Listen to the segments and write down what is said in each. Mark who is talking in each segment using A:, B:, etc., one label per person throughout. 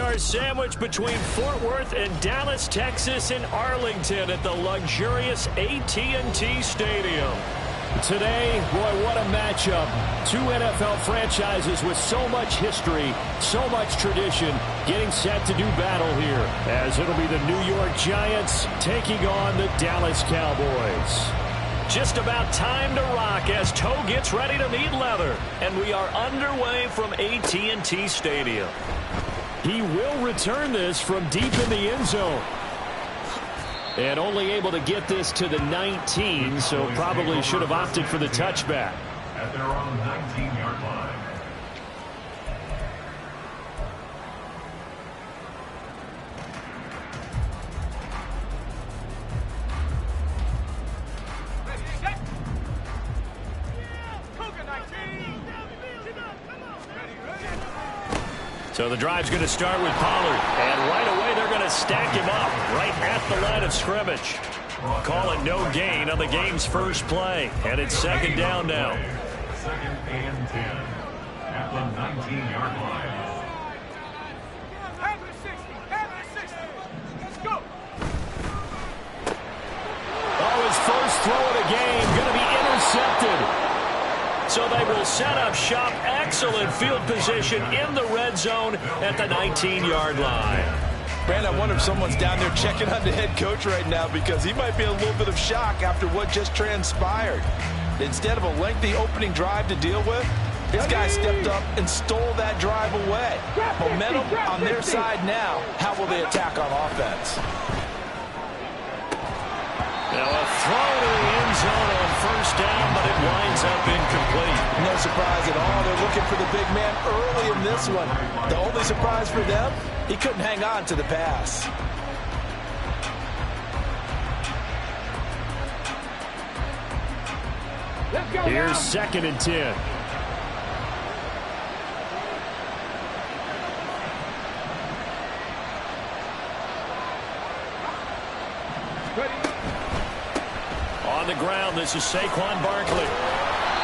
A: are sandwiched between Fort Worth and Dallas, Texas, and Arlington at the luxurious AT&T Stadium. Today, boy, what a matchup. Two NFL franchises with so much history, so much tradition, getting set to do battle here, as it'll be the New York Giants taking on the Dallas Cowboys. Just about time to rock as Toe gets ready to meet leather, and we are underway from AT&T Stadium. He will return this from deep in the end zone. And only able to get this to the 19, so probably should have opted for the touchback.
B: At their own 19-yard line.
A: So the drive's going to start with Pollard. And right away, they're going to stack him up right at the line of scrimmage. Call it no gain on the game's first play. And it's second down now.
B: Second and 10 at the 19-yard line.
A: Oh, his first throw of the game going to be intercepted. So they will set up shop. Excellent field position in the red zone at the 19-yard line.
C: Brandon, I wonder if someone's down there checking on the head coach right now, because he might be in a little bit of shock after what just transpired. Instead of a lengthy opening drive to deal with, this guy stepped up and stole that drive away. Momentum on their side now. How will they attack on offense?
A: Now a throw to the end zone on first down, but it winds up incomplete.
C: No surprise at all. They're looking for the big man early in this one. The only surprise for them, he couldn't hang on to the pass.
A: Here's second and 10. On the ground, this is Saquon Barkley.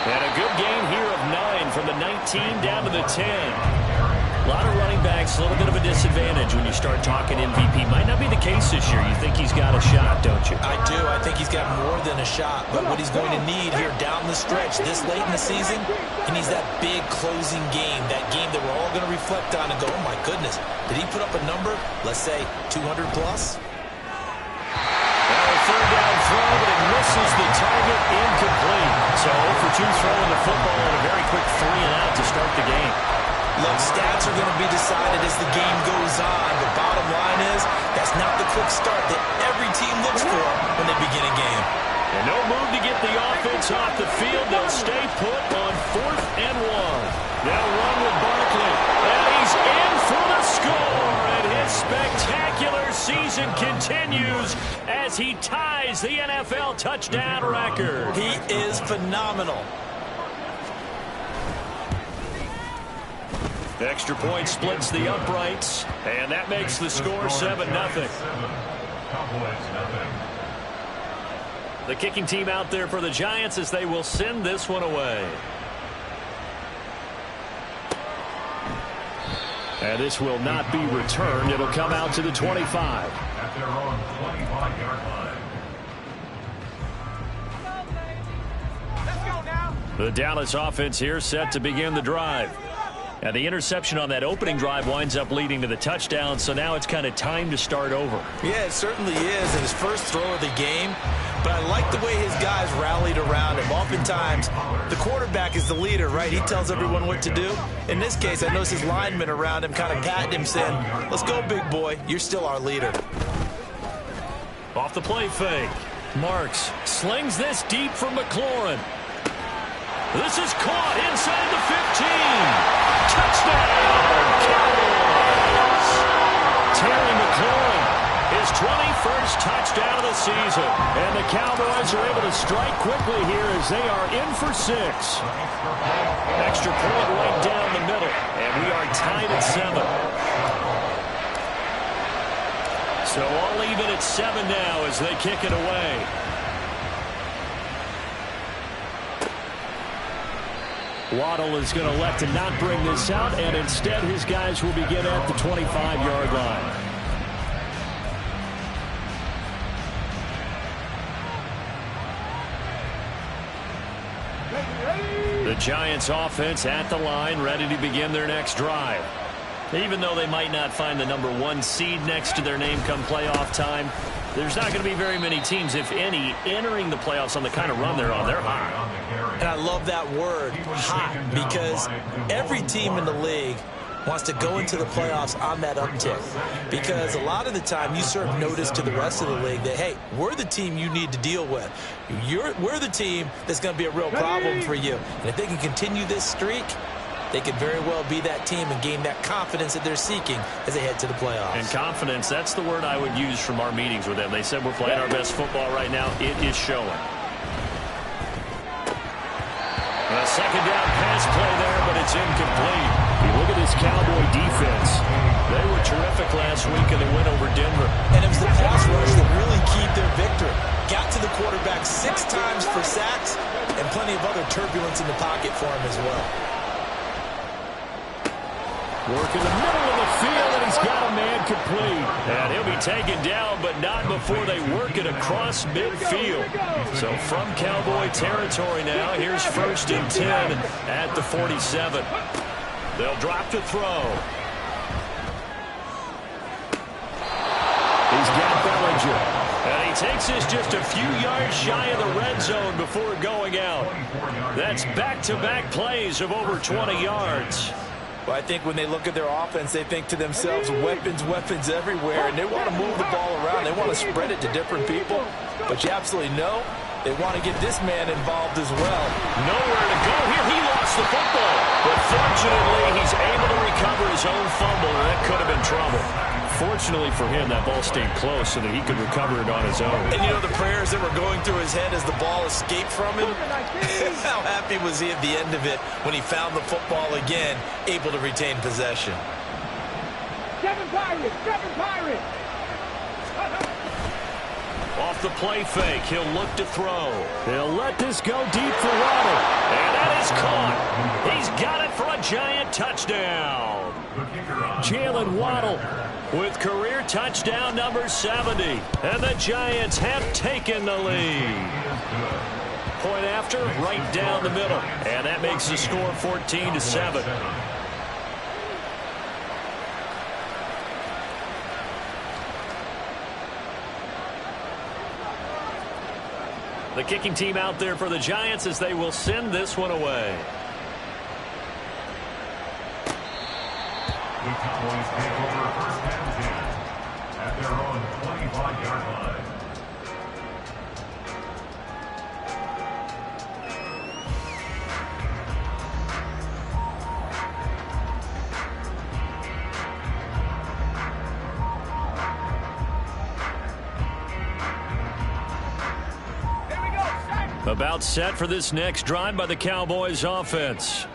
A: And a good gain here of 9 from the 19 down to the 10. A lot of running backs, a little bit of a disadvantage when you start talking MVP. Might not be the case this year. You think he's got a shot, don't you?
D: I do. I think he's got more than a shot. But what he's going to need here down the stretch this late in the season, he needs that big closing game, that game that we're all going to reflect on and go, oh, my goodness, did he put up a number, let's say 200 plus?
A: Third down throw, but it misses the target, incomplete. So 0 for 2 throwing the football and a very quick 3 and out to start the game.
D: Look, stats are going to be decided as the game goes on. The bottom line is that's not the quick start that every team looks for when they begin a game.
A: And no move to get the offense off the field. They'll stay put on 4th and 1. They'll run with Barkley. And he's in for the score. And his spectacular season continues as he ties the NFL touchdown record.
D: He is phenomenal.
A: Extra point splits the uprights, and that makes the score 7-0. The kicking team out there for the Giants as they will send this one away. And this will not be returned. It'll come out to the 25.
B: At their own 25-yard line.
A: The Dallas offense here set to begin the drive. And the interception on that opening drive winds up leading to the touchdown, so now it's kind of time to start over.
D: Yeah, it certainly is, and his first throw of the game. But I like the way his guys rallied around him. Oftentimes, the quarterback is the leader, right? He tells everyone what to do. In this case, I noticed his linemen around him kind of patting him, saying, let's go, big boy. You're still our leader.
A: Off the play fake. Marks slings this deep from McLaurin. This is caught inside the 15. Touchdown, Cowboys! Terry McLaurin, his 21st touchdown of the season. And the Cowboys are able to strike quickly here as they are in for 6. Extra point right down the middle. And we are tied at 7. So all even at 7 now as they kick it away. Waddle is going to elect to not bring this out, and instead his guys will begin at the 25-yard line. The Giants offense at the line, ready to begin their next drive. Even though they might not find the number 1 seed next to their name come playoff time, there's not going to be very many teams, if any, entering the playoffs on the kind of run they're on. They're hot.
D: And I love that word, hot, because every team in the league wants to go into the playoffs on that uptick. Because a lot of the time you serve notice to the rest of the league that, hey, we're the team you need to deal with. We're the team that's going to be a real problem for you. And if they can continue this streak, they could very well be that team and gain that confidence that they're seeking as they head to the playoffs.
A: And confidence, that's the word I would use from our meetings with them. They said we're playing our best football right now. It is showing. A second down pass play there, but it's incomplete. You look at this Cowboy defense. They were terrific last week in the win over Denver.
D: And it was the pass rush that really keyed their victory. Got to the quarterback 6 times for sacks and plenty of other turbulence in the pocket for him as well.
A: Work in the middle of the field, and he's got a man complete. And he'll be taken down, but not before they work it across midfield. So from Cowboy territory now, here's 1st and 10 at the 47. They'll drop to throw. He's got Bellinger. And he takes this just a few yards shy of the red zone before going out. That's back-to-back plays of over 20 yards.
C: Well, I think when they look at their offense, they think to themselves, weapons, weapons everywhere, and they want to move the ball around. They want to spread it to different people, but you absolutely know they want to get this man involved as well.
A: Nowhere to go here. He lost the football, but fortunately, he's able to recover his own fumble, and that could have been trouble. Fortunately for him, that ball stayed close so that he could recover it on his own.
D: And you know the prayers that were going through his head as the ball escaped from him? How happy was he at the end of it when he found the football again, able to retain possession?
E: Seven Pirates!
A: Off the play fake, he'll look to throw. He'll let this go deep for Waddle. And that is caught. He's got it for a Giant touchdown. Jalen Waddle with career touchdown number 70. And the Giants have taken the lead. Point after, right down the middle. And that makes the score 14-7. The kicking team out there for the Giants as they will send this one away.
B: The Cowboys take over 1st and 10 at their own 25-yard line.
A: About set for this next drive by the Cowboys offense.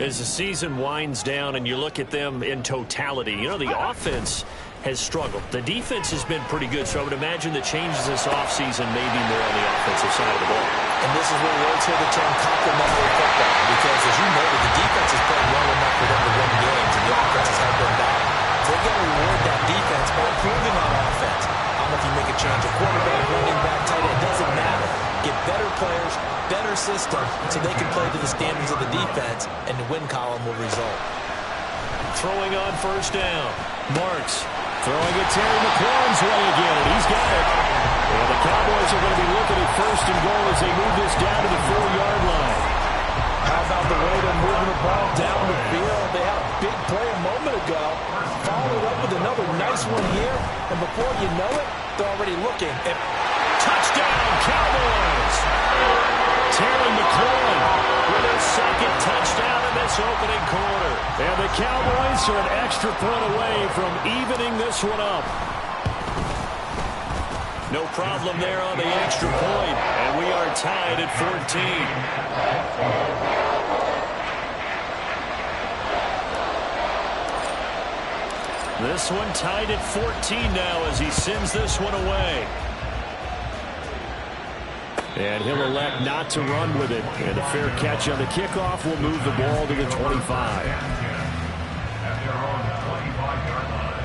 A: As the season winds down and you look at them in totality, you know, the offense has struggled. The defense has been pretty good, so I would imagine the changes this offseason may be more on the offensive side of the ball.
D: And this is where we always hear the term complementary football, because as you know, the defense has played well enough for them to win games, and the offense has held them back. So they've got to reward that defense by improving on offense. I don't know if you make a change at quarterback, running back, tight end, it doesn't matter. Get better players, better system, so they can play to the standards of the defense, and the win column will result.
A: Throwing on 1st down. Marks throwing it Terry McLaurin's way again, and he's got it. And the Cowboys are going to be looking at 1st and goal as they move this down to the 4-yard line.
C: How about the way they're moving the ball down the field? They had a big play a moment ago, followed up with another nice one here, and before you know it, they're already looking at
A: touchdown, Cowboys! Terry McLaurin with his 2nd touchdown in this opening quarter. And the Cowboys are an extra point away from evening this one up. No problem there on the extra point, and we are tied at 14. This one tied at 14 now as he sends this one away. And he'll elect not to run with it. And a fair catch on the kickoff will move the ball to the 25.
B: At their own 25-yard line.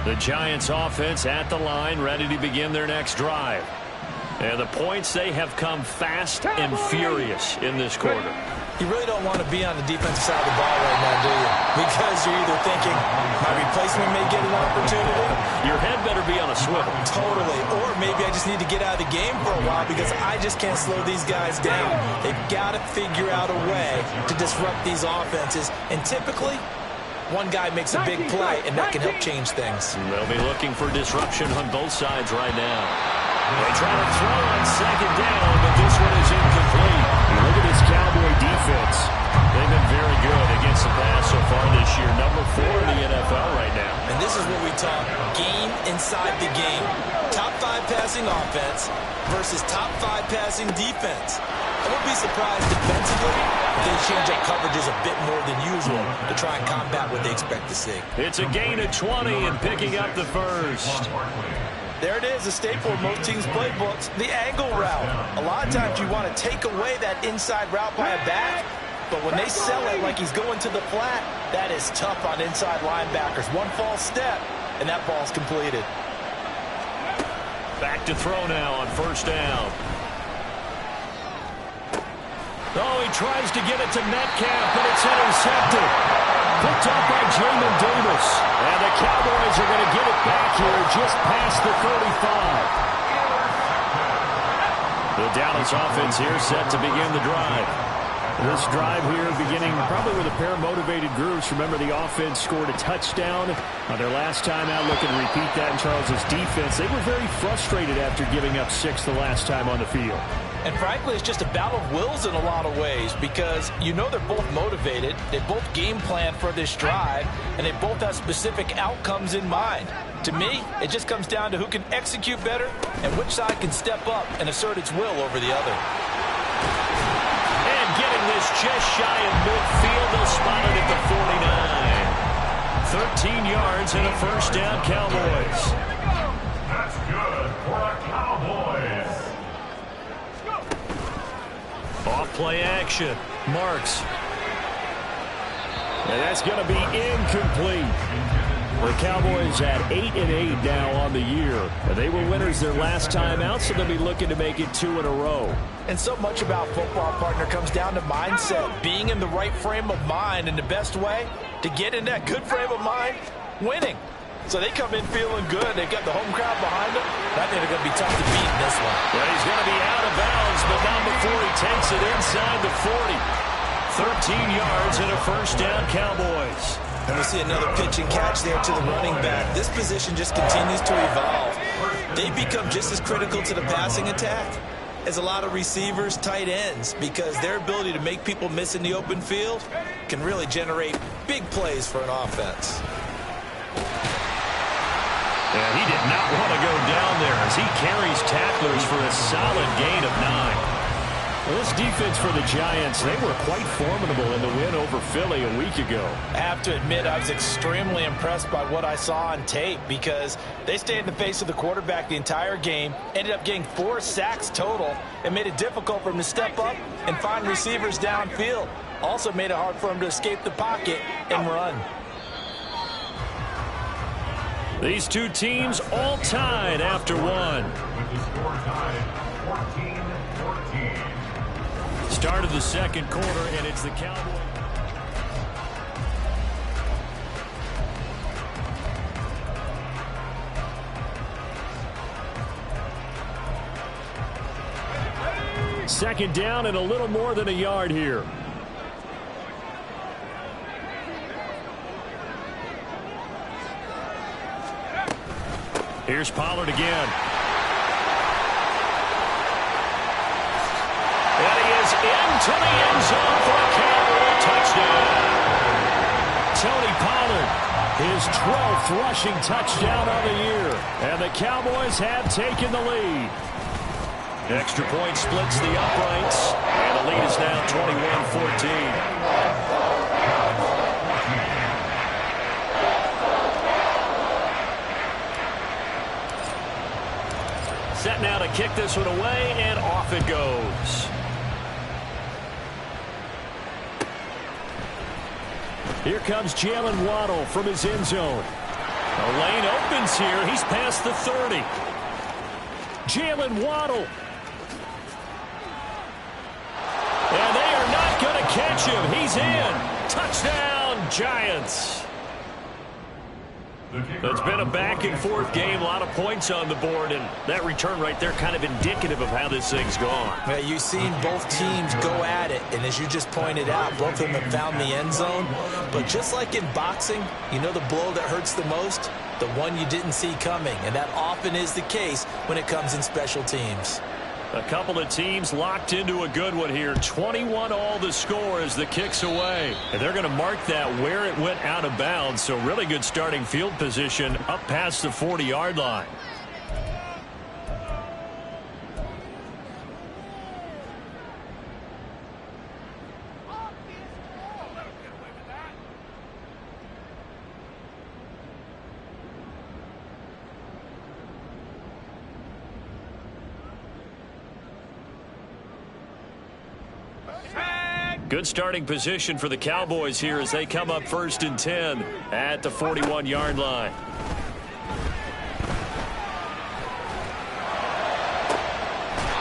A: The Giants offense at the line, ready to begin their next drive. And the points, they have come fast and furious in this quarter.
D: You really don't want to be on the defensive side of the ball right now, do you? Because you're either thinking, my replacement may get an opportunity.
A: Your head better be on a swivel.
D: Totally. Or maybe I just need to get out of the game for a while because I just can't slow these guys down. They've got to figure out a way to disrupt these offenses. And typically, one guy makes a big play, and that can help change things.
A: They'll be looking for disruption on both sides right now. They try to throw on second down, but this one is incomplete. Look at this Cowboy defense. They've been very good against the pass so far this year. Number 4 in the NFL right now.
D: And this is what we talk game inside the game. Top 5 passing offense versus top 5 passing defense. I won't be surprised defensively if they change up coverages a bit more than usual to try and combat what they expect to see.
A: It's a gain of 20 and picking up the first.
D: There it is, a staple of most teams' playbooks, the angle route. A lot of times you want to take away that inside route by a back, but when they sell it like he's going to the flat, that is tough on inside linebackers. One false step, and that ball's completed.
A: Back to throw now on first down. Oh, he tries to get it to Metcalf, but it's intercepted. Picked up by Jamin Davis. And the Cowboys are going to get it back here just past the 35. The Dallas offense here set to begin the drive. This drive here beginning probably with a pair of motivated groups. Remember, the offense scored a touchdown on their last time out. Looking to repeat that in Charles's defense. They were very frustrated after giving up 6 the last time on the field.
D: And frankly, it's just a battle of wills in a lot of ways because you know they're both motivated, they both game plan for this drive, and they both have specific outcomes in mind. To me, it just comes down to who can execute better and which side can step up and assert its will over the other.
A: And getting this just shy of midfield, they'll spot it at the 49. 13 yards and a first down, Cowboys.
B: That's good for the Cowboys.
A: Off play action. Marks. And that's going to be incomplete. The Cowboys at 8-8 now on the year. They were winners their last time out, so they'll be looking to make it 2 in a row.
D: And so much about football, partner, comes down to mindset. Being in the right frame of mind, and the best way to get in that good frame of mind, winning. So they come in feeling good. They've got the home crowd behind them. I think they're going to be tough to beat in this one.
A: Well, he's going to be out of bounds, but not before he takes it inside the 40. 13 yards and a first down, Cowboys.
D: And we see another pitch and catch there to the running back. This position just continues to evolve. They become just as critical to the passing attack as a lot of receivers, tight ends, because their ability to make people miss in the open field can really generate big plays for an offense.
A: And he did not want to go down there as he carries tacklers for a solid gain of 9. Well, this defense for the Giants, they were quite formidable in the win over Philly a week ago.
D: I have to admit, I was extremely impressed by what I saw on tape because they stayed in the face of the quarterback the entire game, ended up getting 4 sacks total, and made it difficult for him to step up and find receivers downfield. Also made it hard for him to escape the pocket and run.
A: These two teams all tied after one.
B: With the score tied 14-14.
A: Start of the second quarter, and it's the Cowboys. Second down and a little more than a yard here. Here's Pollard again. And he is into the end zone for a Cowboy touchdown. Tony Pollard, his 12th rushing touchdown of the year. And the Cowboys have taken the lead. Extra point splits the uprights. And the lead is now 21-14. kick this one away, and off it goes. Here comes Jalen Waddle from his end zone. The lane opens here. He's past the 30. Jalen Waddle. And they are not going to catch him. He's in. Touchdown, Giants. It's been a back-and-forth game, a lot of points on the board, and that return right there kind of indicative of how this thing's gone.
D: Yeah, you've seen both teams go at it, and as you just pointed out, both of them have found the end zone. But just like in boxing, you know the blow that hurts the most? The one you didn't see coming, and that often is the case when it comes in special teams.
A: A couple of teams locked into a good one here. 21 all the score as the kick's away. And they're going to mark that where it went out of bounds. So really good starting field position up past the 40-yard line. Good starting position for the Cowboys here as they come up 1st and 10 at the 41-yard line.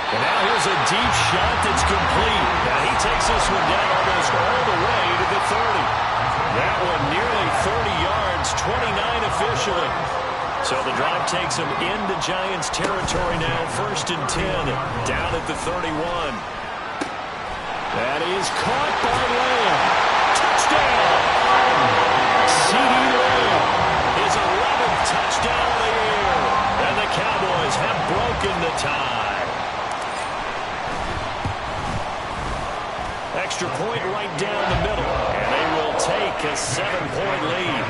A: And now here's a deep shot that's complete. Now he takes this one down almost all the way to the 30. That one nearly 30 yards, 29 officially. So the drive takes them into Giants territory now, 1st and 10, down at the 31. That is caught by Lamb. Touchdown! CeeDee Lamb, his 11th touchdown of the year. And the Cowboys have broken the tie. Extra point right down the middle. And they will take a 7-point lead.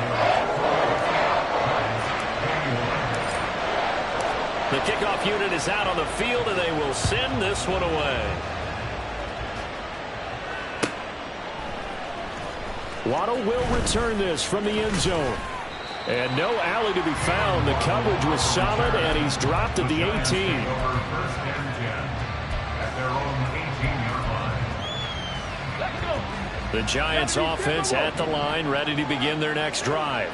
A: The kickoff unit is out on the field, and they will send this one away. Waddle will return this from the end zone. And no alley to be found. The coverage was solid, and he's dropped at the 18. The Giants offense at the line, ready to begin their next drive.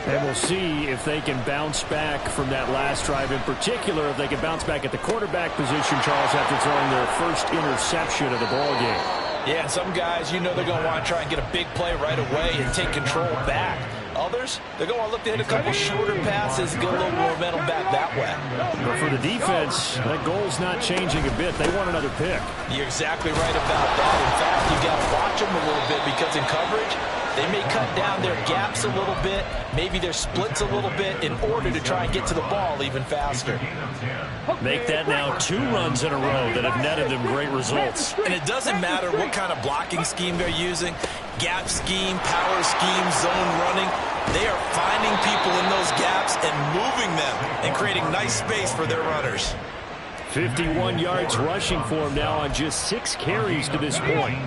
A: And we'll see if they can bounce back from that last drive. In particular, if they can bounce back at the quarterback position, Charles, after throwing their first interception of the ball game.
C: Yeah, and some guys, you know they're going to want to try and get a big play right away and take control back. Others, they're going to look to hit a couple shorter passes and get a little momentum back that way.
A: But for the defense, that goal's not changing a bit. They want another pick.
C: You're exactly right about that. In fact, you've got to watch them a little bit because in coverage, they may cut down their gaps a little bit, maybe their splits a little bit in order to try and get to the ball even faster.
A: Make that now 2 runs in a row that have netted them great results.
D: And it doesn't matter what kind of blocking scheme they're using, gap scheme, power scheme, zone running. They are finding people in those gaps and moving them and creating nice space for their runners.
A: 51 yards rushing for him now on just 6 carries to this point.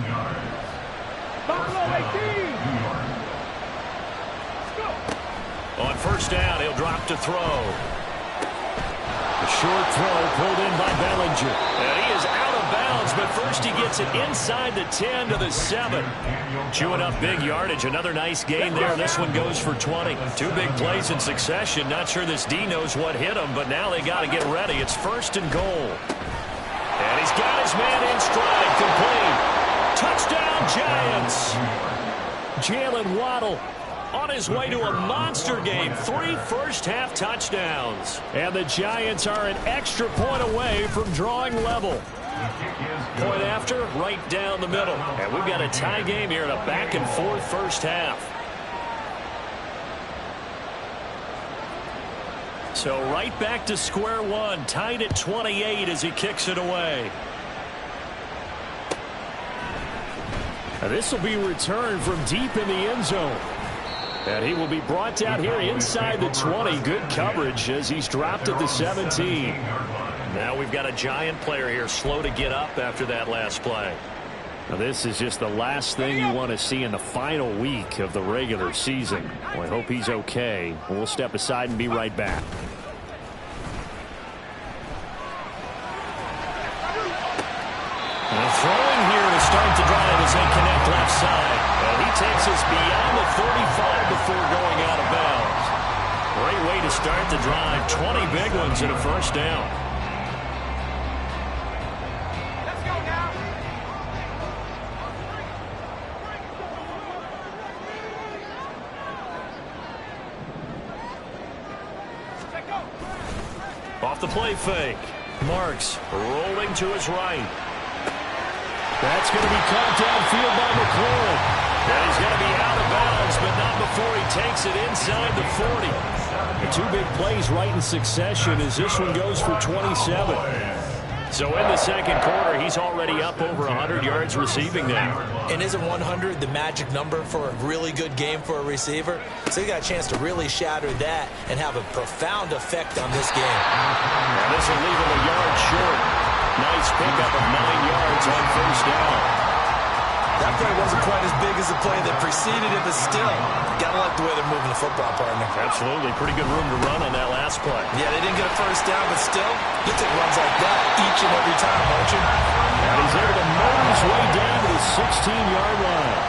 A: On first down, he'll drop to throw. A short throw pulled in by Bellinger. And he is out of bounds, but first he gets it inside the 10 to the 7. Chewing up big yardage. Another nice gain there. This one goes for 20. 2 big plays in succession. Not sure this D knows what hit him, but now they got to get ready. It's 1st and goal. And he's got his man in stride. Complete. Touchdown, Giants. Jalen Waddle on his way to a monster game. 3 first-half touchdowns. And the Giants are an extra point away from drawing level. Point after, right down the middle. And we've got a tie game here in a back-and-forth first half. So right back to square one, tied at 28 as he kicks it away. This will be returned from deep in the end zone. And he will be brought down here inside the 20. Good coverage as he's dropped at the 17. Now we've got a Giant player here slow to get up after that last play. Now this is just the last thing you want to see in the final week of the regular season. Well, I hope he's okay. We'll step aside and be right back. as they connect left side. And he takes us beyond the 35 before going out of bounds. Great way to start the drive. 20 big ones and a first down.
E: Let's go now.
A: Off the play fake. Marks rolling to his right. That's going to be caught downfield by McLaurin. And he's going to be out of bounds, but not before he takes it inside the 40. The two big plays right in succession as this one goes for 27. So in the second quarter, he's already up over 100 yards receiving now.
D: And isn't 100 the magic number for a really good game for a receiver? So he got a chance to really shatter that and have a profound effect on this game.
A: And this will leave him a yard short. Nice pickup of 9 yards on first down.
D: That play wasn't quite as big as the play that preceded it, but still, gotta like the way they're moving the football, partner.
A: Absolutely. Pretty good room to run on that last play.
D: Yeah, they didn't get a first down, but still, you take runs like that each and every time, don't you?
A: And he's able to motor his way down to the 16-yard line.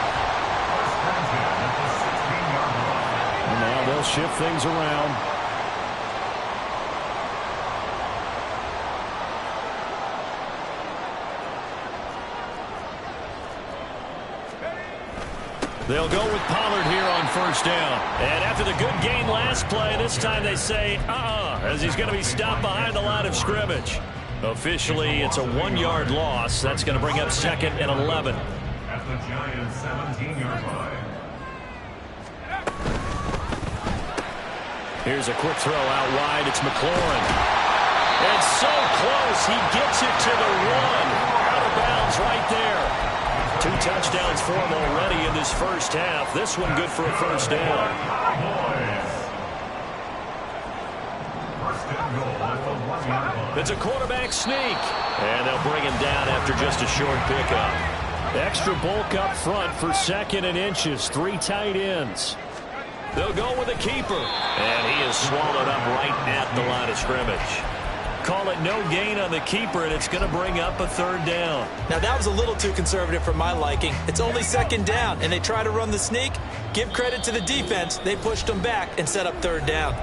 A: And now they'll shift things around. They'll go with Pollard here on first down. And after the good gain last play, this time they say, as he's going to be stopped behind the line of scrimmage. Officially, it's a 1-yard loss. That's going to bring up 2nd and 11.
B: At the Giants' 17-yard line.
A: Here's a quick throw out wide. It's McLaurin. And so close. He gets it to the 1. Out of bounds right there. 2 touchdowns for him already in this first half. This one good for a first down. It's a quarterback sneak. And they'll bring him down after just a short pickup. Extra bulk up front for 2nd and inches. 3 tight ends. They'll go with a keeper. And he is swallowed up right at the line of scrimmage. Call it no gain on the keeper, and it's going to bring up a 3rd down.
D: Now, that was a little too conservative for my liking. It's only 2nd down, and they try to run the sneak. Give credit to the defense. They pushed them back and set up 3rd down.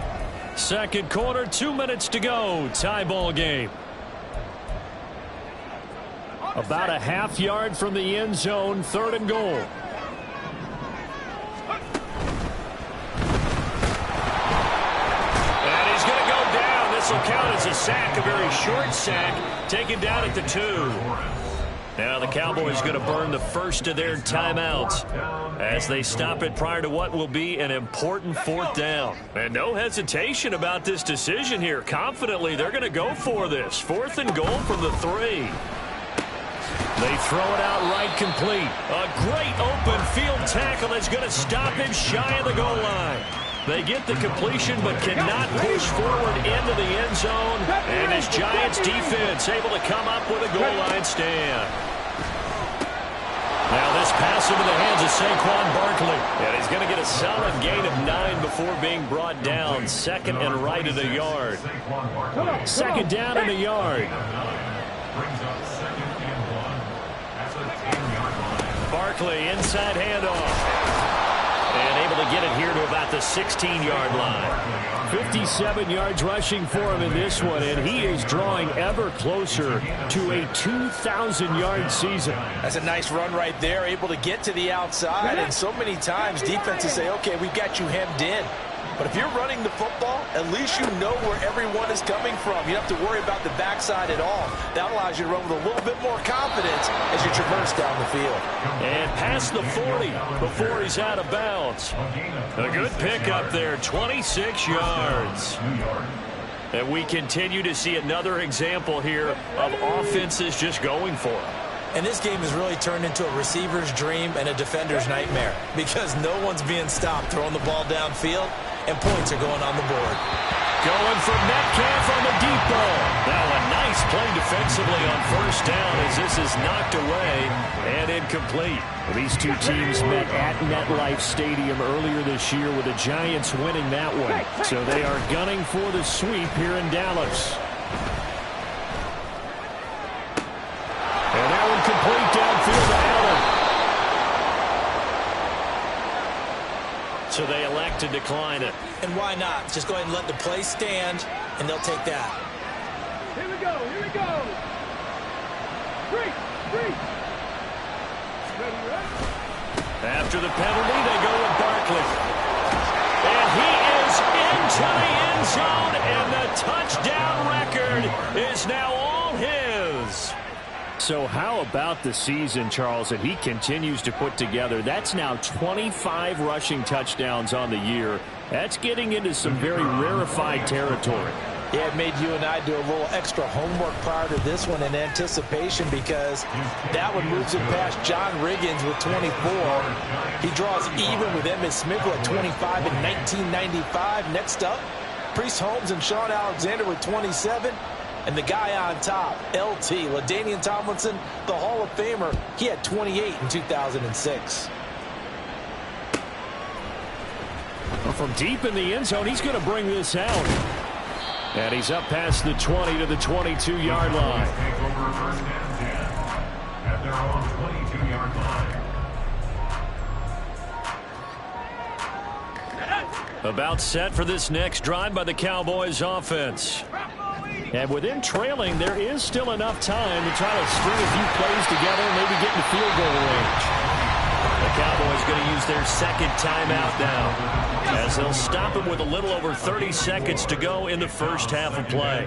A: Second quarter, 2 minutes to go. Tie ball game. About a half yard from the end zone, 3rd and goal. This will count as a sack, a very short sack, taken down at the 2. Now the Cowboys going to burn the first of their timeouts as they stop it prior to what will be an important 4th down. And no hesitation about this decision here. Confidently, they're going to go for this. 4th and goal from the 3. They throw it out right complete. A great open field tackle that's going to stop him shy of the goal line. They get the completion but cannot push forward into the end zone. And this Giants defense able to come up with a goal line stand. Now this pass into the hands of Saquon Barkley. And he's going to get a solid gain of 9 before being brought down. 2nd and right of the yard. 2nd down in the yard. Barkley inside handoff. And able to get it here to about the 16-yard line. 57 yards rushing for him in this one, and he is drawing ever closer to a 2,000-yard season.
D: That's a nice run right there, able to get to the outside, and so many times defenses say, okay, we've got you hemmed in. But if you're running the football, at least you know where everyone is coming from. You don't have to worry about the backside at all. That allows you to run with a little bit more confidence as you traverse down the field.
A: And past the 40 before he's out of bounds. A good pickup there, 26 yards. And we continue to see another example here of offenses just going for it.
D: And this game has really turned into a receiver's dream and a defender's nightmare because no one's being stopped throwing the ball downfield, and points are going on the board.
A: Going for Metcalf on the deep ball. Now a nice play defensively on first down as this is knocked away and incomplete. These two teams met at MetLife Stadium earlier this year with the Giants winning that one. So they are gunning for the sweep here in Dallas. And that one complete downfield to Allen. So they elect to decline it.
D: And why not? Just go ahead and let the play stand, and they'll take that.
E: Here we go. Here we go. Three. Ready.
A: After the penalty, they go with Barkley. And he is into the end zone, and the touchdown record is now all his. So how about the season, Charles, that he continues to put together? That's now 25 rushing touchdowns on the year. That's getting into some very rarefied territory.
D: Yeah, it made you and I do a little extra homework prior to this one in anticipation, because that one moves him past John Riggins with 24. He draws even with Emmitt Smith at 25 in 1995. Next up, Priest Holmes and Sean Alexander with 27. And the guy on top, LT, LaDainian Tomlinson, the Hall of Famer, he had 28 in 2006.
A: Well, from deep in the end zone, he's going to bring this out. And he's up past the 20 to the 22-yard line.
B: Take over first and 10 at their own 22-yard line.
A: About set for this next drive by the Cowboys offense. And with them trailing, there is still enough time to try to string a few plays together and maybe get in field goal range. The Cowboys going to use their second timeout now, as they'll stop it with a little over 30 seconds to go in the first half of play.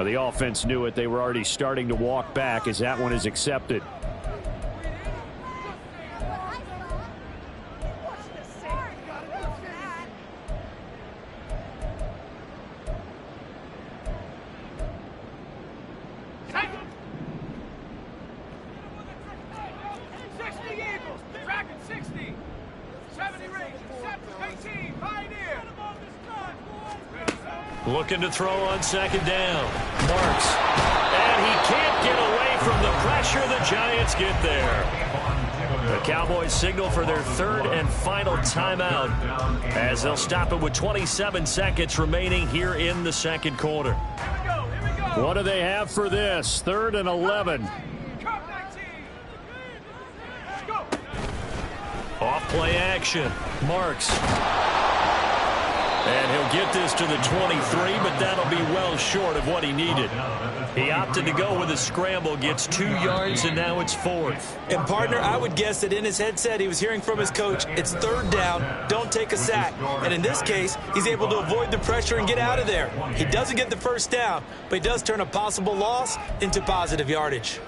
A: The offense knew it. They were already starting to walk back as that one is accepted. Looking to throw on second down. Marks. And he can't get away from the pressure. The Giants get there. The Cowboys signal for their third and final timeout, as they'll stop it with 27 seconds remaining here in the second quarter. What do they have for this? 3rd and 11. Off play action. Marks. And he'll get this to the 23, but that'll be well short of what he needed. He opted to go with a scramble, gets 2 yards, and now it's 4th.
D: And, partner, I would guess that in his headset he was hearing from his coach, it's 3rd down, don't take a sack. And in this case, he's able to avoid the pressure and get out of there. He doesn't get the first down, but he does turn a possible loss into positive yardage.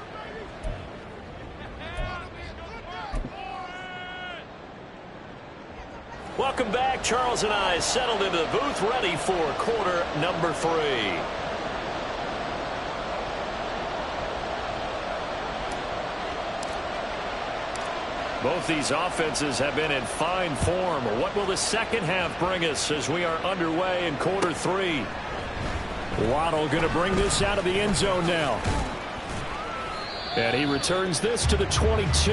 A: Welcome back. Charles and I settled into the booth, ready for quarter number 3. Both these offenses have been in fine form. What will the second half bring us as we are underway in quarter 3? Waddle going to bring this out of the end zone now. And he returns this to the 22.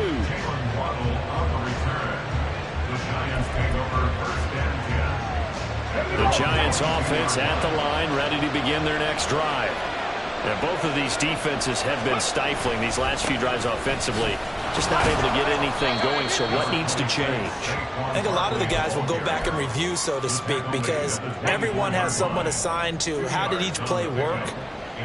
A: The Giants offense at the line, ready to begin their next drive. And both of these defenses have been stifling these last few drives offensively. Just not able to get anything going, so what needs to change?
D: I think a lot of the guys will go back and review, so to speak, because everyone has someone assigned to how did each play work.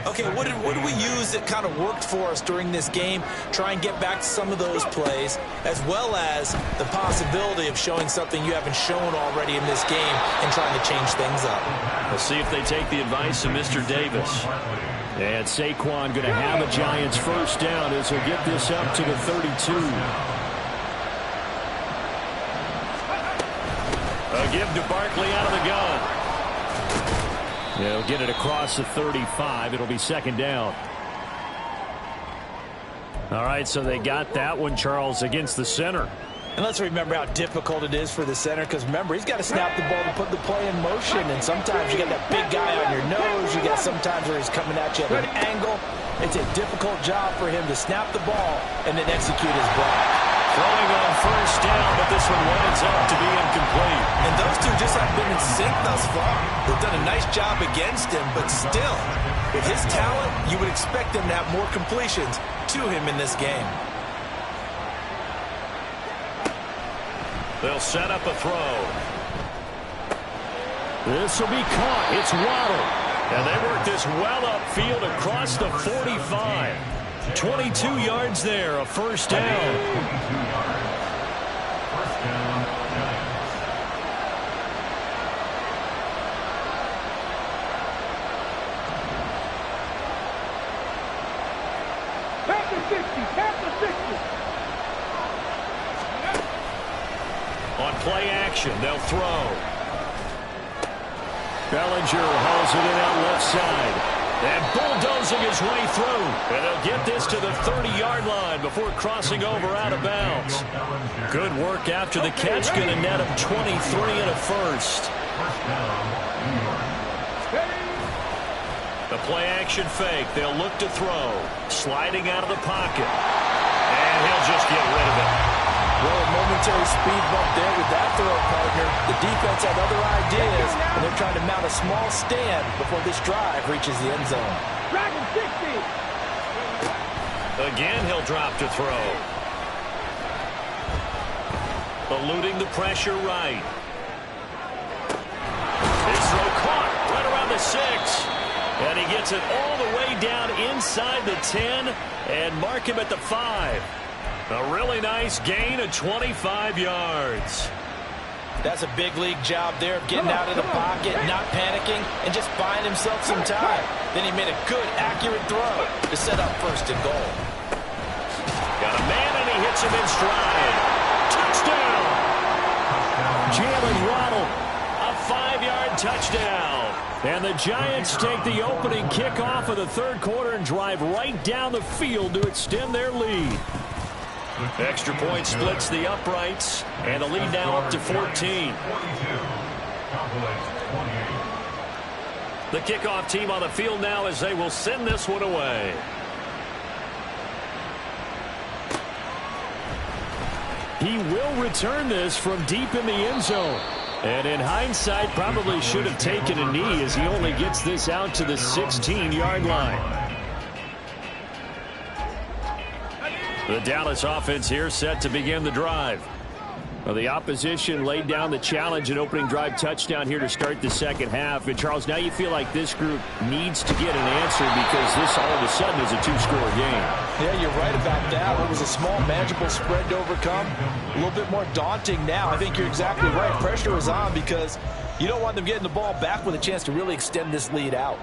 D: Okay, what did we use that kind of worked for us during this game? Try and get back to some of those plays, as well as the possibility of showing something you haven't shown already in this game and trying to change things up.
A: We'll see if they take the advice of Mr. Davis. And Saquon going to have a Giants first down as he'll get this up to the 32. A give to Barkley out of the gun. They'll get it across the 35. It'll be second down. All right, so they got that one, Charles, against the center.
D: And let's remember how difficult it is for the center, because remember, he's got to snap the ball to put the play in motion, and sometimes you got that big guy on your nose. You got sometimes where he's coming at you at an angle. It's a difficult job for him to snap the ball and then execute his block.
A: Throwing on first down, but this one winds up to be incomplete.
D: And those two just have been in sync thus far. They've done a nice job against him, but still, with his talent, you would expect him to have more completions to him in this game.
A: They'll set up a throw. This will be caught. It's Waddle. And they work this well upfield across the 45. 22 yards there, a first down.
B: 22 yards. First down, Giants.
E: Panther 60, Panther 60.
A: On play action, they'll throw. Bellinger hauls it in out left side. And bulldozing his way through. And they'll get this to the 30-yard line before crossing over out of bounds. Good work after the catch. Going to net him 23 and a first. The play action fake. They'll look to throw. Sliding out of the pocket. And he'll just get rid of it.
D: Well, a momentary speed bump there with that throw, partner. The defense had other ideas, and they're trying to mount a small stand before this drive reaches the end zone.
E: Dragon 60.
A: Again, he'll drop to throw. Eluding the pressure right. His throw caught right around the 6. And he gets it all the way down inside the 10 and mark him at the 5. A really nice gain of 25 yards.
D: That's a big league job there of getting out of the pocket, not panicking, and just buying himself some time. Then he made a good, accurate throw to set up first and goal.
A: Got a man, and he hits him in stride. Touchdown! Jalen Waddle, a 5-yard touchdown. And the Giants take the opening kickoff of the third quarter and drive right down the field to extend their lead. Extra point splits the uprights, and the lead now up to 14. The kickoff team on the field now as they will send this one away. He will return this from deep in the end zone. And in hindsight, probably should have taken a knee as he only gets this out to the 16-yard line. The Dallas offense here set to begin the drive. Well, the opposition laid down the challenge and opening drive touchdown here to start the second half. And, Charles, now you feel like this group needs to get an answer because this all of a sudden is a two-score game.
D: Yeah, you're right about that. It was a small, manageable spread to overcome. A little bit more daunting now. I think you're exactly right. Pressure is on because you don't want them getting the ball back with a chance to really extend this lead out.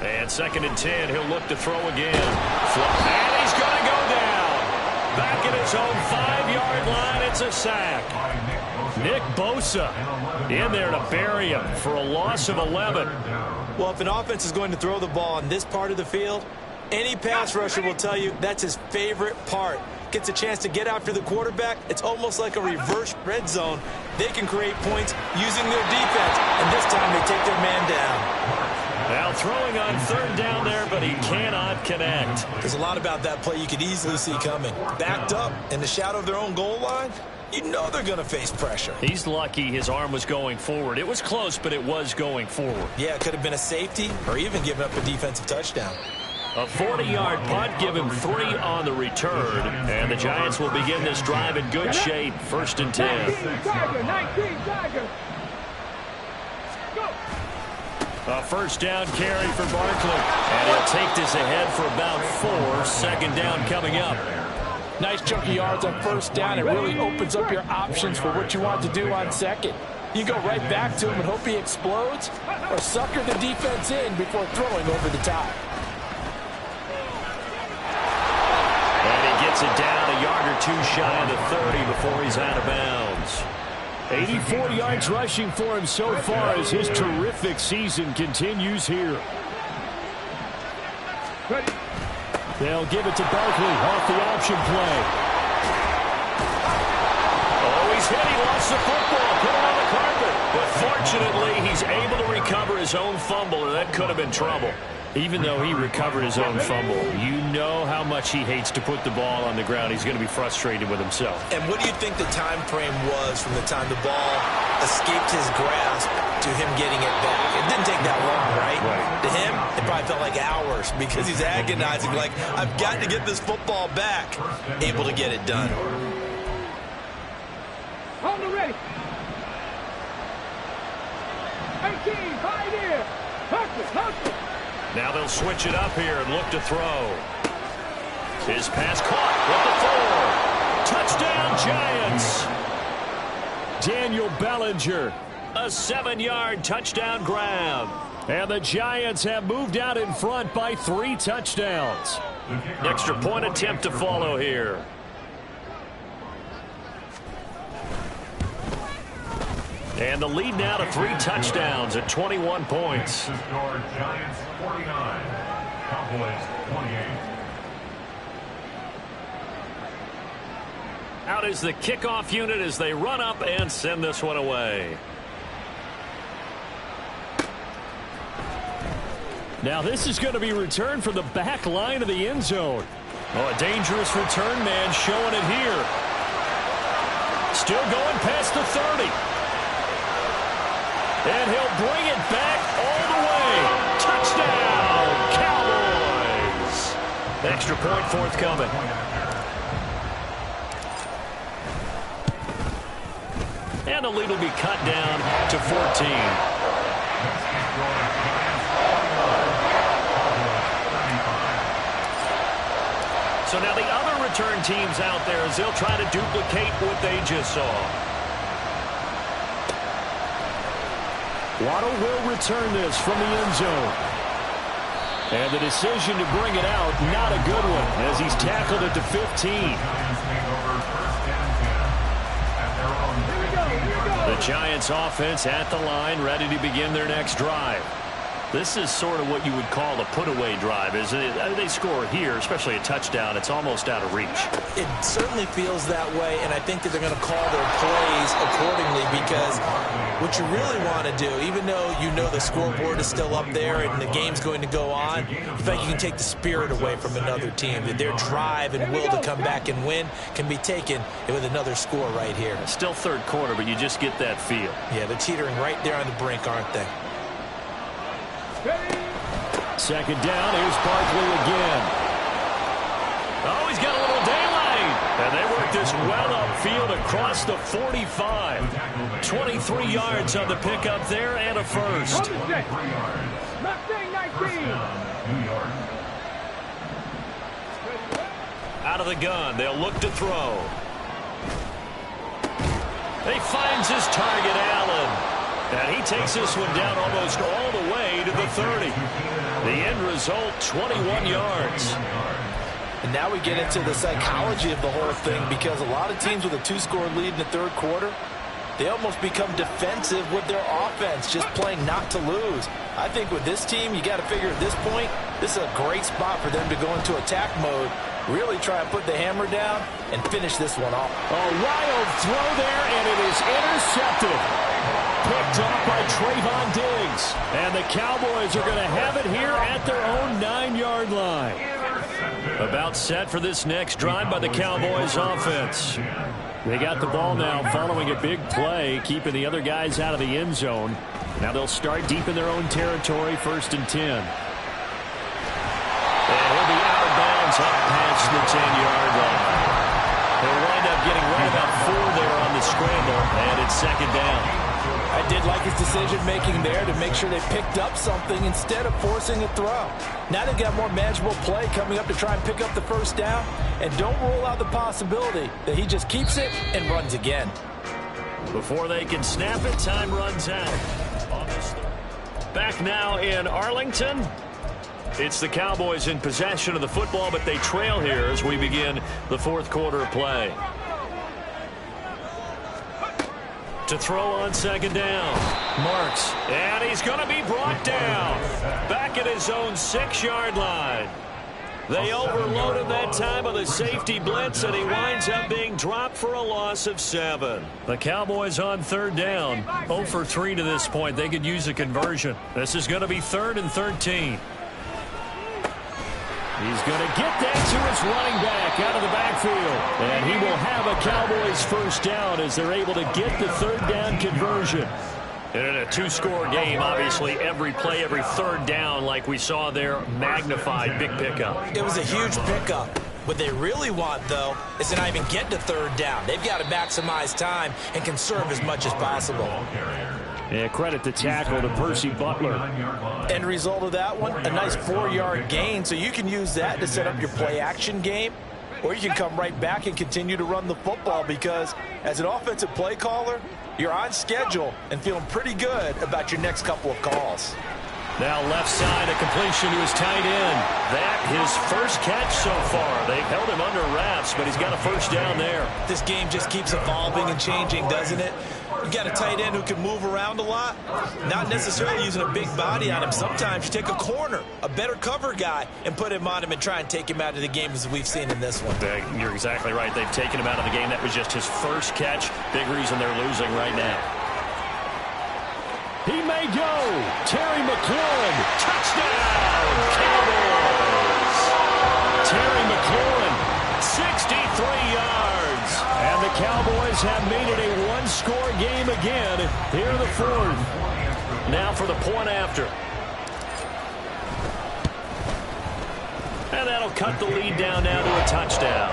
A: And second and 10, he'll look to throw again. And he's going to go down. Back at his own 5-yard line, it's a sack. Nick Bosa in there to bury him for a loss of 11.
D: Well, if an offense is going to throw the ball on this part of the field, any pass rusher will tell you that's his favorite part. Gets a chance to get after the quarterback. It's almost like a reverse red zone. They can create points using their defense, and this time they take their man down.
A: Now throwing on third down there, but he cannot connect.
D: There's a lot about that play you could easily see coming. Backed up in the shadow of their own goal line, you know they're going to face pressure.
A: He's lucky his arm was going forward. It was close, but it was going forward.
D: Yeah, it could have been a safety or even given up a defensive touchdown.
A: A 40-yard punt, give him 3 on the return. And the Giants will begin this drive in good shape. First and 10.
E: 19 Tiger.
A: A first down carry for Barkley. And he'll take this ahead for about 4. Second down coming up.
D: Nice chunky yards on first down. It really opens up your options for what you want to do on second. You go right back to him and hope he explodes, or sucker the defense in before throwing over the top.
A: And he gets it down a yard or 2 shy of the 30 before he's out of bounds. 84 yards rushing for him so far as his terrific season continues here. They'll give it to Barkley off the option play. Oh, he's hit. He lost the football. Put it on the carpet. But fortunately, he's able to recover his own fumble, or that could have been trouble. Even though he recovered his own fumble, you know how much he hates to put the ball on the ground. He's going to be frustrated with himself.
D: And what do you think the time frame was from the time the ball escaped his grasp to him getting it back? It didn't take that long, right? To him, it probably felt like hours because he's agonizing, like, I've got to get this football back. Able to get it done.
E: On the ready. 18, high there. Hustle.
A: Now they'll switch it up here and look to throw. His pass caught with the 4. Touchdown, Giants. Daniel Bellinger, a 7-yard touchdown grab. And the Giants have moved out in front by 3 touchdowns. Extra point attempt to follow here. And the lead now to 3 touchdowns at 21 points.
B: Giants 49, Cowboys 28.
A: Out is the kickoff unit as they run up and send this one away. Now this is going to be returned from the back line of the end zone. Oh, a dangerous return man showing it here. Still going past the 30. And he'll bring it back all the way. Touchdown, Cowboys. Extra point forthcoming. And the lead will be cut down to 14. So now the other return teams out there as they'll try to duplicate what they just saw. Waddle will return this from the end zone. And the decision to bring it out, not a good one, as he's tackled it to 15. The Giants offense at the line, ready to begin their next drive. This is sort of what you would call a put-away drive, isn't it? They score here, especially a touchdown. It's almost out of reach.
D: It certainly feels that way, and I think that they're going to call their plays accordingly because what you really want to do, even though you know the scoreboard is still up there and the game's going to go on, you think you can take the spirit away from another team, that their drive and will to come back and win can be taken with another score right here.
A: Still third quarter, but you just get that feel.
D: Yeah, they're teetering right there on the brink, aren't they?
A: Second down, here's Barkley again. Oh, he's got a little daylight. And they work this well upfield across the 45. 23 yards on the pickup there and a first. Out of the gun, they'll look to throw. He finds his target, Allen. And he takes this one down almost all the way to the 30. The end result, 21 yards.
D: And now we get into the psychology of the whole thing because a lot of teams with a 2-score lead in the third quarter, they almost become defensive with their offense, just playing not to lose. I think with this team, you got to figure at this point, this is a great spot for them to go into attack mode, really try and put the hammer down and finish this one off.
A: A wild throw there, and it is intercepted. Picked up by Trayvon Diggs. And the Cowboys are going to have it here at their own 9-yard line. About set for this next drive by the Cowboys offense. They got the ball now following a big play, keeping the other guys out of the end zone. Now they'll start deep in their own territory, 1st and 10. And he'll be out of bounds up past the 10-yard line. They'll wind up getting right about 4 there on the scramble, and it's 2nd down.
D: I did like his decision-making there to make sure they picked up something instead of forcing a throw. Now they've got more manageable play coming up to try and pick up the 1st down, and don't rule out the possibility that he just keeps it and runs again.
A: Before they can snap it, time runs out. Back now in Arlington. It's the Cowboys in possession of the football, but they trail here as we begin the 4th quarter of play. To To throw on second down. Marks. And he's going to be brought down. Back at his own 6-yard line. They overload him that time on the safety blitz, and he winds up being dropped for a loss of 7. The Cowboys on third down. 0 for 3 to this point. They could use a conversion. This is going to be 3rd and 13. He's going to get that to his running back out of the backfield. And he will have a Cowboys first down as they're able to get the third down conversion. And in a 2-score game, obviously, every play, every third down, like we saw there, magnified. Big pickup.
D: It was a huge pickup. What they really want, though, is to not even get to third down. They've got to maximize time and conserve as much as possible.
A: Yeah, credit the tackle to Percy Butler.
D: End result of that one, a nice 4-yard gain, so you can use that to set up your play-action game, or you can come right back and continue to run the football because as an offensive play caller, you're on schedule and feeling pretty good about your next couple of calls.
A: Now left side, a completion to his tight end. That his first catch so far. They've held him under wraps, but he's got a first down there.
D: This game just keeps evolving and changing, doesn't it? You got a tight end who can move around a lot, not necessarily using a big body on him. Sometimes you take a corner, a better cover guy, and put him on him and try and take him out of the game as we've seen in this one.
A: You're exactly right. They've taken him out of the game. That was just his first catch. Big reason they're losing right now. He may go. Terry McLaurin. Touchdown, Cowboys. Terry McLaurin, 63 yards. And the Cowboys have made it a one-score game again here in the fourth. Now for the point after. And that'll cut the lead down now to a touchdown.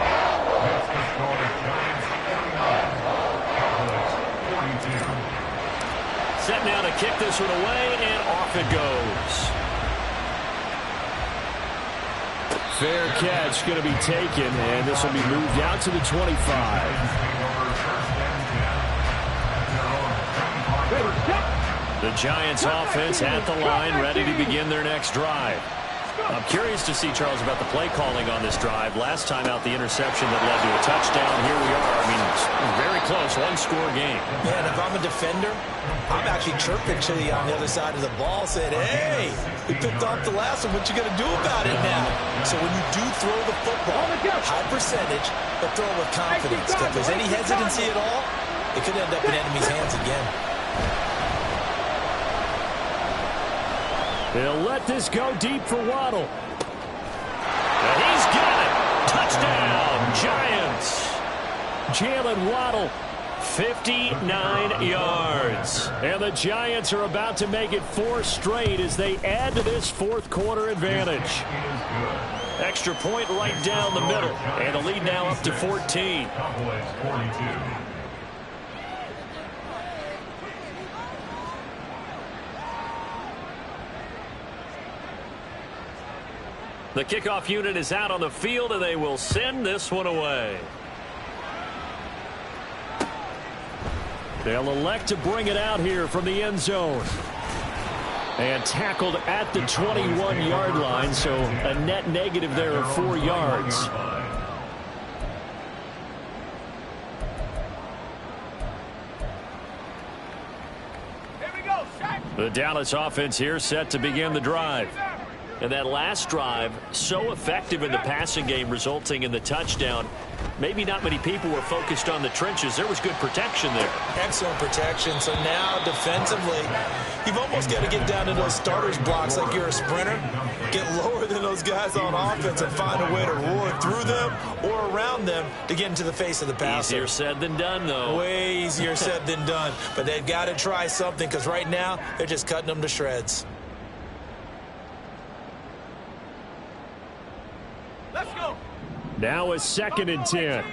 A: Set now to kick this one away, and off it goes. Fair catch going to be taken, and this will be moved out to the 25. The Giants offense at the line, ready to begin their next drive. I'm curious to see, Charles, about the play calling on this drive. Last time out, the interception that led to a touchdown. Here we are. I mean, it's very close, one-score game.
D: Man, if I'm a defender, I'm actually chirping to you on the other side of the ball, saying, hey, we picked off the last one. What you going to do about it now? So when you do throw the football, high percentage, but throw it with confidence. If there's any hesitancy at all, it could end up in enemy's hands again.
A: They'll let this go deep for Waddle. And he's got it. Touchdown, Giants. Jalen Waddle, 59 yards. And the Giants are about to make it 4 straight as they add to this fourth-quarter advantage. Extra point right down the middle. And the lead now up to 14. The kickoff unit is out on the field, and they will send this one away. They'll elect to bring it out here from the end zone. And tackled at the 21-yard line, so a net negative there of 4 yards.
E: Here we go, Shaq.
A: The Dallas offense here set to begin the drive. And that last drive, so effective in the passing game, resulting in the touchdown. Maybe not many people were focused on the trenches. There was good protection there.
D: Excellent protection. So now defensively, you've almost got to get down to those starters blocks like you're a sprinter. Get lower than those guys on offense and find a way to roar through them or around them to get into the face of the passer.
A: Easier said than done, though.
D: Way easier said than done. But they've got to try something because right now they're just cutting them to shreds.
E: Let's go.
A: Now a 2nd and 10.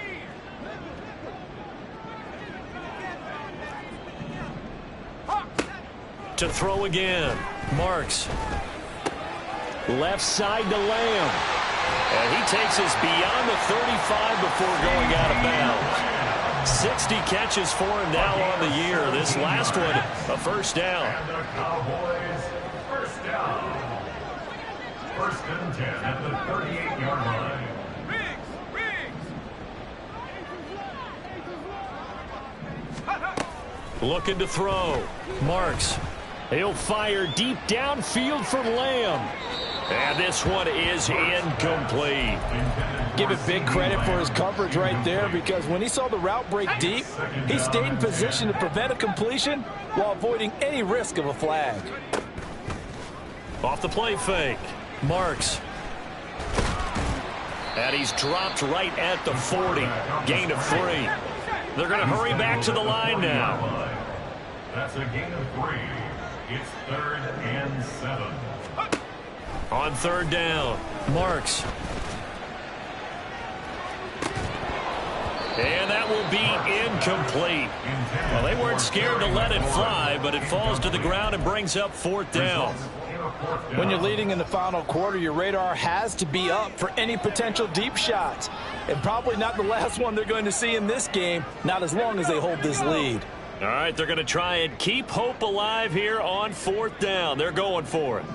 A: To throw again. Marks. Left side to Lamb. And he takes us beyond the 35 before going out of bounds. 60 catches for him now on the year. This last one, a first down.
B: And the Cowboys, first down. 1st and 10 at the 38-yard line.
A: Looking to throw. Marks. He'll fire deep downfield for Lamb. And this one is incomplete.
C: Give it big credit for his coverage right there, because when he saw the route break deep, he stayed in position to prevent a completion while avoiding any risk of a flag.
A: Off the play fake. Marks. And he's dropped right at the 40. Gain of 3. They're going to hurry back to the line now.
B: That's a gain of 3. It's 3rd and 7.
A: On 3rd down, Marks. And that will be incomplete. Well, they weren't scared to let it fly, but it falls to the ground and brings up 4th down.
C: When you're leading in the final quarter, your radar has to be up for any potential deep shots. And probably not the last one they're going to see in this game, not as long as they hold this lead.
A: All right, they're going to try and keep hope alive here on 4th down. They're going for it.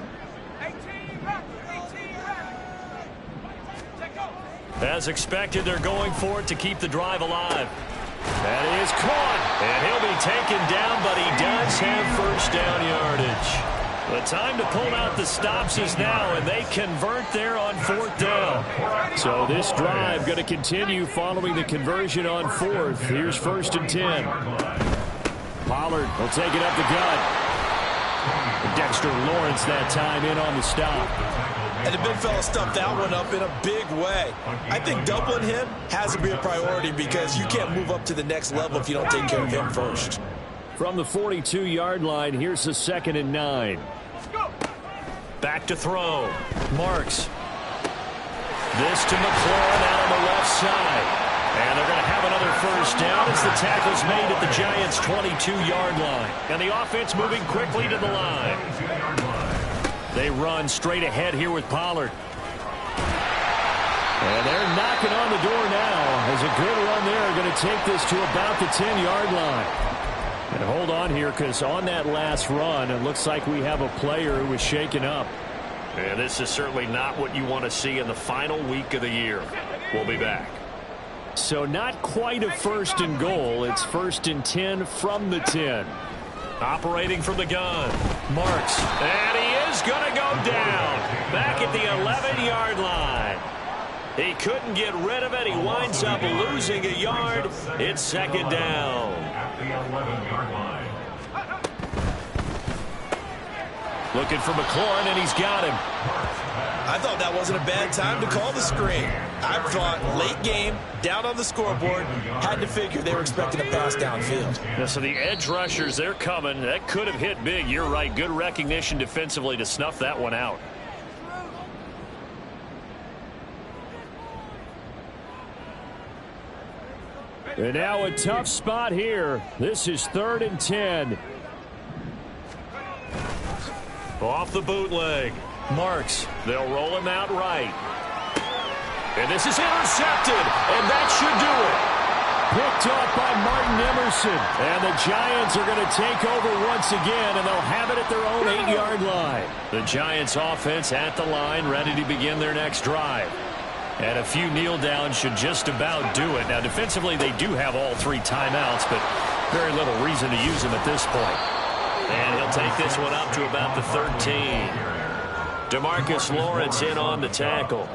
A: As expected, they're going for it to keep the drive alive. That is caught, and he'll be taken down, but he does have 1st down yardage. The time to pull out the stops is now, and they convert there on 4th down. So this drive going to continue following the conversion on 4th. Here's 1st and 10. Pollard will take it up the gut. Dexter Lawrence that time in on the stop.
C: And the big fella stuffed that one up in a big way. I think doubling him has to be a priority, because you can't move up to the next level if you don't take care of him first.
A: From the 42-yard line, here's the 2nd and 9. Back to throw. Marks. This to McLaurin out on the left side. And they're going to have another 1st down as the tackle's made at the Giants' 22-yard line. And the offense moving quickly to the line. They run straight ahead here with Pollard. And they're knocking on the door now as a good run there going to take this to about the 10-yard line. And hold on here, because on that last run, it looks like we have a player who was shaken up. And this is certainly not what you want to see in the final week of the year. We'll be back. So not quite a 1st and goal. It's 1st and 10 from the 10. Operating from the gun. Marks. And he is going to go down. Back at the 11-yard line. He couldn't get rid of it. He winds up losing a yard. It's 2nd down.
B: At the 11-yard line.
A: Looking for McLaurin, and he's got him.
C: I thought that wasn't a bad time to call the screen. I thought late game, down on the scoreboard, had to figure they were expecting a pass downfield.
A: Yeah, so the edge rushers, they're coming. That could have hit big. You're right. Good recognition defensively to snuff that one out. And now a tough spot here. This is 3rd and 10. Off the bootleg. Marks. They'll roll him out right. And this is intercepted. And that should do it. Picked off by Martin Emerson. And the Giants are going to take over once again, and they'll have it at their own 8-yard line. The Giants offense at the line, ready to begin their next drive. And a few kneel downs should just about do it. Now, defensively, they do have all 3 timeouts, but very little reason to use them at this point. And he'll take this one up to about the 13. DeMarcus Lawrence in on the tackle.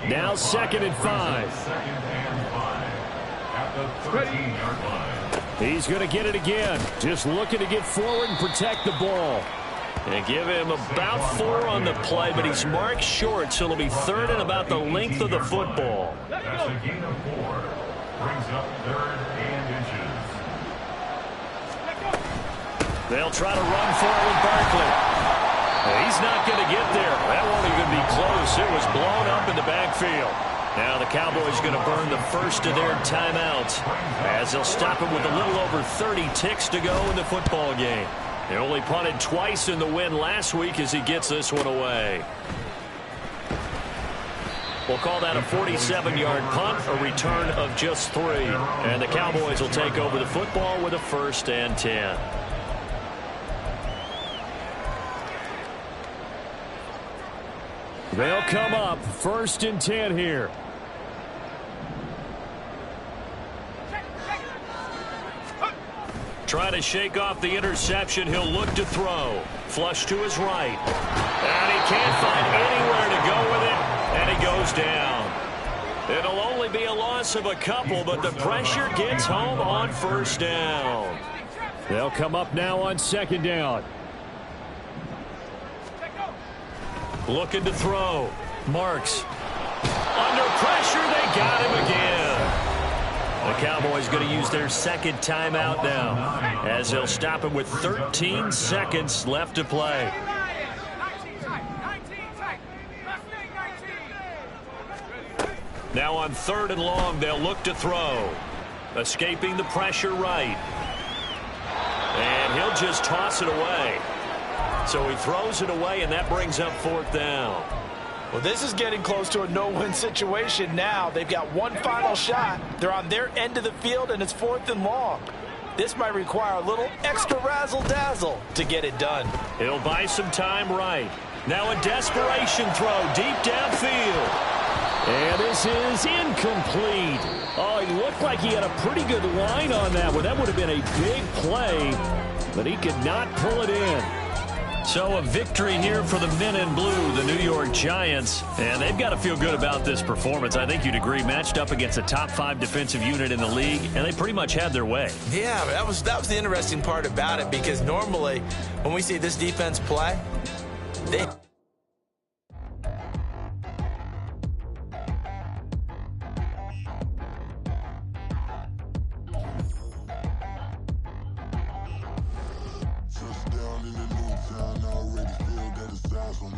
A: Now 2nd and 5.
B: 2nd and 5. At the 13-yard line.
A: He's going to get it again. Just looking to get forward and protect the ball. And give him about 4 on the play, but he's marked short, so it'll be 3rd and about the length of the football.
B: That's a gain of 4. Brings up 3rd and inches.
A: They'll try to run for it with Barkley. He's not going to get there. That won't even be close. It was blown up in the backfield. Now the Cowboys going to burn the first of their timeouts as they'll stop it with a little over 30 ticks to go in the football game. They only punted twice in the win last week as he gets this one away. We'll call that a 47-yard punt, a return of just 3. And the Cowboys will take over the football with a 1st and 10. They'll come up 1st and 10 here. Trying to shake off the interception. He'll look to throw. Flush to his right. And he can't find anywhere to go with it. And he goes down. It'll only be a loss of a couple, but the pressure gets home on first down.
F: They'll come up now on second down.
A: Looking to throw. Marks. Under pressure, they got him again. The Cowboys going to use their second timeout now, as they'll stop him with 13 seconds left to play. Now on 3rd and long, they'll look to throw. Escaping the pressure right. And he'll just toss it away. So he throws it away, and that brings up 4th down.
C: Well, this is getting close to a no-win situation now. They've got one final shot. They're on their end of the field, and it's 4th and long. This might require a little extra razzle-dazzle to get it done.
A: He'll buy some time right. Now a desperation throw deep downfield.
F: And this is incomplete. Oh, he looked like he had a pretty good line on that one. That would have been a big play, but he could not pull it in.
A: So a victory here for the men in blue, the New York Giants. And they've got to feel good about this performance. I think you'd agree, matched up against a top 5 defensive unit in the league, and they pretty much had their way.
D: Yeah, that was the interesting part about it, because normally when we see this defense play, they...
G: Touchdown in the new town, I already feel that it's eyes on me.